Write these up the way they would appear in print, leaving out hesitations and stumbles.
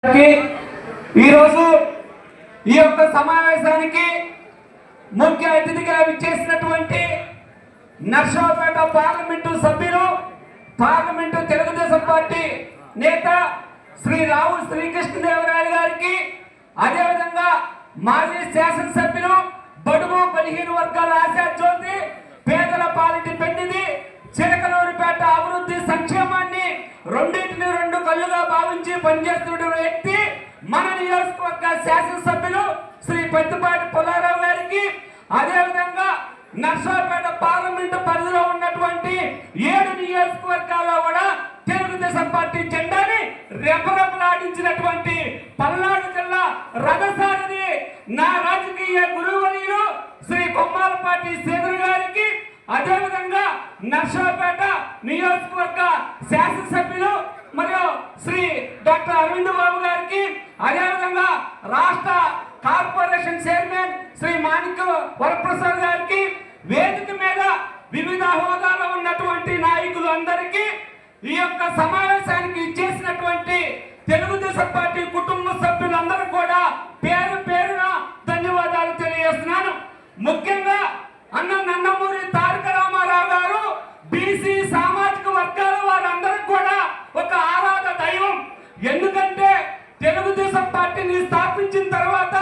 ఈరోజు ఈ యొక్క సమావేశానికి ముఖ్య అతిథిగా విచ్చేసినటువంటి నర్సరావుపేట పార్లమెంటు సభ్యులు, పార్లమెంటు తెలుగుదేశం పార్టీ నేత శ్రీ రావు శ్రీకృష్ణదేవరాయలు గారికి, అదేవిధంగా మాజీ శాసనసభ్యులు, బడుగు బలహీన వర్గాల ఆశాజ్యోతి, పేదల పాలిటి పెన్నిది, చిలకలూరిపేట అభివృద్ధి సంక్షేమాన్ని రెండింటిని రెండు కళ్ళుగా భావించి పనిచేస్తున్న వ్యక్తి మన నియోజకవర్గ శాసనసభ్యులు శ్రీ పెద్దపాటి పుల్లారావు గారికి, అదేవిధంగా నర్సరావుపేట పార్లమెంటు పరిధిలో ఉన్నటువంటి 7 నియోజకవర్గాల్లో కూడా తెలుగుదేశం పార్టీ జెండాని రెపరెపలాడించినటువంటి పల్నాడు జిల్లా రథసారథి నా రాజకీయ గురువర్యులు శ్రీ కొమ్మాలపాటి శ్రీధర్ గారికి, అదేవిధంగా నర్సరావుపేట నియోజకవర్గ శాసనసభ్యులు మరియు శ్రీ డాక్టర్ అరవింద్ బాబు గారికి, అదేవిధంగా రాష్ట్ర కార్పొరేషన్ చైర్మన్ శ్రీ మాణిక్య వరప్రసాద్ గారికి, వేదిక మీద వివిధ హోదాలో ఉన్నటువంటి నాయకులు అందరికీ, ఈ యొక్క సమావేశానికి ఇచ్చేసినటువంటి తెలుగుదేశం పార్టీ కుటుంబ సభ్యులందరూ కూడా పేరు పేరున ధన్యవాదాలు తెలియజేస్తున్నాను. ముఖ్యంగా అన్న నందమూరి తారక రామారావు గారు బీసీ సామాజిక వర్గాల వారందరూ కూడా ఒక ఆరాధ దైవం. ఎందుకంటే తెలుగుదేశం పార్టీని స్థాపించిన తర్వాత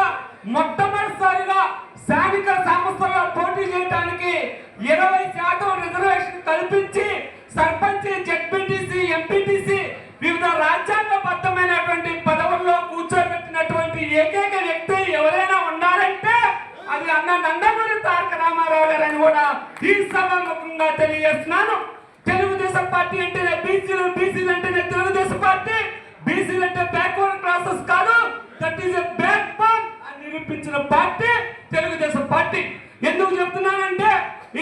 మొట్టమొదటిసారిగా స్థానిక సంస్థల్లో పోటీ చేయడానికి 20% రిజర్వేషన్ కల్పించి సర్పంచ్, జెడ్పీటీసీ, ఎంపీటీసీ వివిధ రాజ్యాంగబద్ధమైనటువంటి పదవుల్లో కూర్చోబెట్టినటువంటి ఏకైక వ్యక్తి ఎవరైనా ఉన్నారంటే అది అన్న నందమూరి తారక రామారావు గారని కూడా ఈ సభాముఖంగా తెలియజేస్తున్నాను. తెలుగుదేశం పార్టీ అంటేనే బీసీలు అంటేనే తెలుగుదేశం పార్టీ, బీసీలు అంటే బ్యాక్వర్డ్ క్లాసెస్ కాదు, that is a back bone అని నిరూపించిన పార్టీ తెలుగుదేశం పార్టీ. ఎందుకు చెప్తున్నానంటే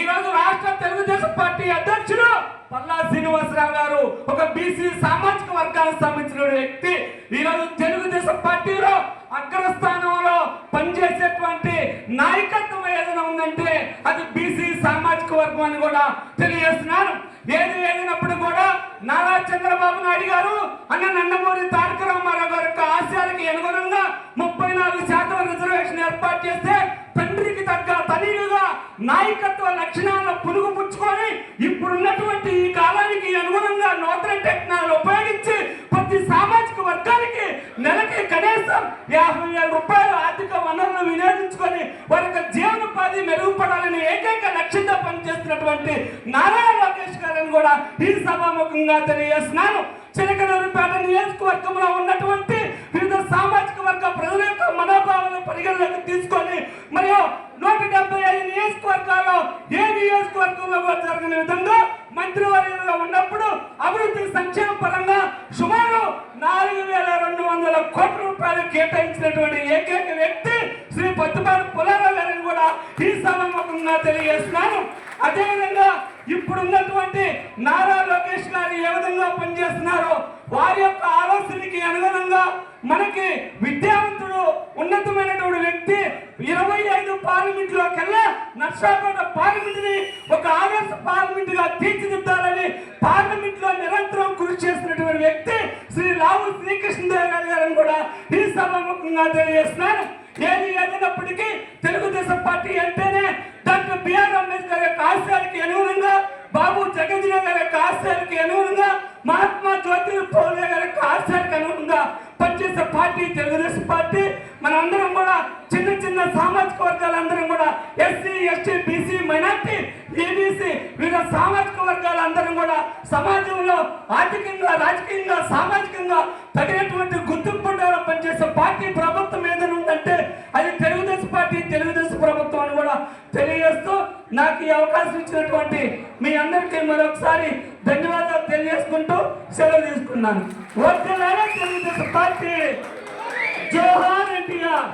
ఈరోజు రాష్ట్ర తెలుగుదేశం పార్టీ అధ్యక్షుడు పల్లా శ్రీనివాసరావు గారు ఒక బీసీ సామాజిక వర్గానికి సంబంధించిన వ్యక్తి. ఈరోజు తెలుగుదేశం పార్టీలో అగ్రస్థానంలో పనిచేసేటువంటి నాయకత్వం ఏదైనా ఉందంటే అది బీసీ సామాజిక వర్గం అని కూడా తెలియజేస్తున్నాను. ఏదైనప్పుడు కూడా నారా చంద్రబాబు నాయుడు గారు అన్న నందమూరి తారక రామారావు గారి యొక్క ఆశయాలకి అనుగుణంగా 34% రిజర్వేషన్ ఏర్పాటు చేస్తే తండ్రికి తగ్గ తనయులుగా నాయకత్వ లక్షణాలను పులుగు పుచ్చుకొని ఇప్పుడున్నటువంటి ఈ కాలానికి అనుగుణంగా నూతన టెక్నాలజీ ఉపయోగించి ప్రతి సామాజిక వర్గానికి నెలకి కనీసం 50,000 రూపాయలు ఆర్థిక వనరులను వినియోగించుకొని వారి యొక్క జీవనోపాధి మెరుగుపడాలని ఏకైక లక్ష్యంగా పనిచేస్తున్నటువంటి నారా లోకేష్ గారిని కూడా ఈ సభాముఖంగా తెలియజేస్తున్నాను. చిలకలూరిపేట నియోజకవర్గంలో ఉన్నటువంటి వివిధ సామాజిక వర్గ ప్రజల యొక్క మనోభావాలను పరిగణలోకి తీసుకొని మరియు 175 నియోజకవర్గాల్లో ఏ నియోజకవర్గంలో జరిగిన విధంగా మంత్రివర్యులుగా ఉన్నప్పుడు అభివృద్ధి సంక్షేమ పరంగా సుమారు 4,200 కోట్ల రూపాయలు కేటాయించినటువంటి ఏకైక వ్యక్తి శ్రీ పెద్దపాటి పుల్లారావు గారిని కూడా ఈ సభాముఖంగా తెలియజేస్తున్నాను. అదేవిధంగా ఇప్పుడున్నటువంటి నారా లోకేష్ గారు ఏ విధంగా పనిచేస్తున్నారో వారి యొక్క ఆలోచనకి అనుగుణంగా మనకి విద్యావంతుడు ఉన్నతమైనటువంటి వ్యక్తి 25 పార్లమెంట్లో కల్లా నర్సరావుపేట పార్లమెంటుని ఒక ఆదర్శ పార్లమెంట్ గా తీర్చిదిద్దాలని పార్లమెంట్ లో నిరంతరం కృషి చేసినటువంటి వ్యక్తి శ్రీ రావు శ్రీకృష్ణదేవరాయలు గారిని కూడా ఈ సభాముఖంగా తెలియజేస్తున్నాను. ఏదైనప్పటికీ తెలుగుదేశం పార్టీ అంటేనే డాక్టర్ బిఆర్ అంబేద్కర్ యొక్క ఆశయాలకి అనుగుణంగా, బాబు జగజ్జీవన్ గారి యొక్క ఆశయాలకి అనుగుణంగా, మహాత్మా జ్యోతిరావు పూలే గారి యొక్క ఆశయాలకు అనుగుణంగా పనిచేసే పార్టీ తెలుగుదేశం పార్టీ. మనందరం కూడా చిన్న సామాజిక వర్గాలందరం కూడా SC, ST, BC, minority, EBC వివిధ సామాజిక వర్గాలందరం కూడా సమాజంలో ఆర్థికంగా, రాజకీయంగా, సామాజికంగా తగినటువంటి గుర్తింపు పనిచేసే పార్టీ ప్రభుత్వం ఏదైనా ఉందంటే అది తెలుగుదేశం పార్టీ, తెలుగుదేశం ప్రభుత్వం అని కూడా తెలియజేస్తూ నాకు ఈ అవకాశం ఇచ్చినటువంటి మీ అందరికీ మరొకసారి ధన్యవాదాలు తెలియజేసుకుంటూ సెలవు తీసుకున్నాను. వర్ధిల్లాలి తెలుగుదేశం పార్టీ. జోహార్ ఎన్టీఆర్.